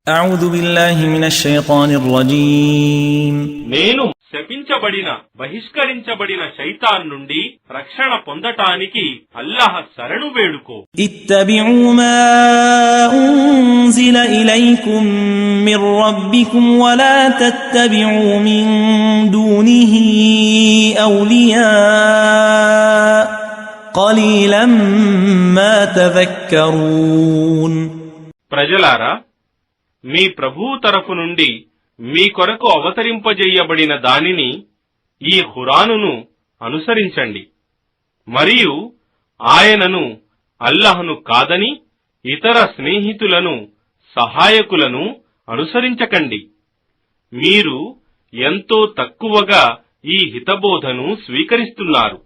أعوذ بالله من الشيطان الرجيم నేను శపించబడిన బహిష్కరించబడిన శైతాన్ నుండి రక్షణ పొందటానికి అల్లాహ్ శరణు వేడుకో. اتبعوا ما أنزل إليكم من ربكم ولا تتبعوا من دونه أولياء قليلا ما تذكرون. ప్రజలారా, మీ ప్రభువు తరఫు నుండి మీ కొరకు అవతరింపజేయబడిన దానిని, ఈ ఖురానును అనుసరించండి. మరియు ఆయనను, అల్లాహ్ను కాదని ఇతర స్నేహితులను, సహాయకులను అనుసరించకండి. మీరు ఎంతో తక్కువగా ఈ హితబోధను స్వీకరిస్తున్నారు.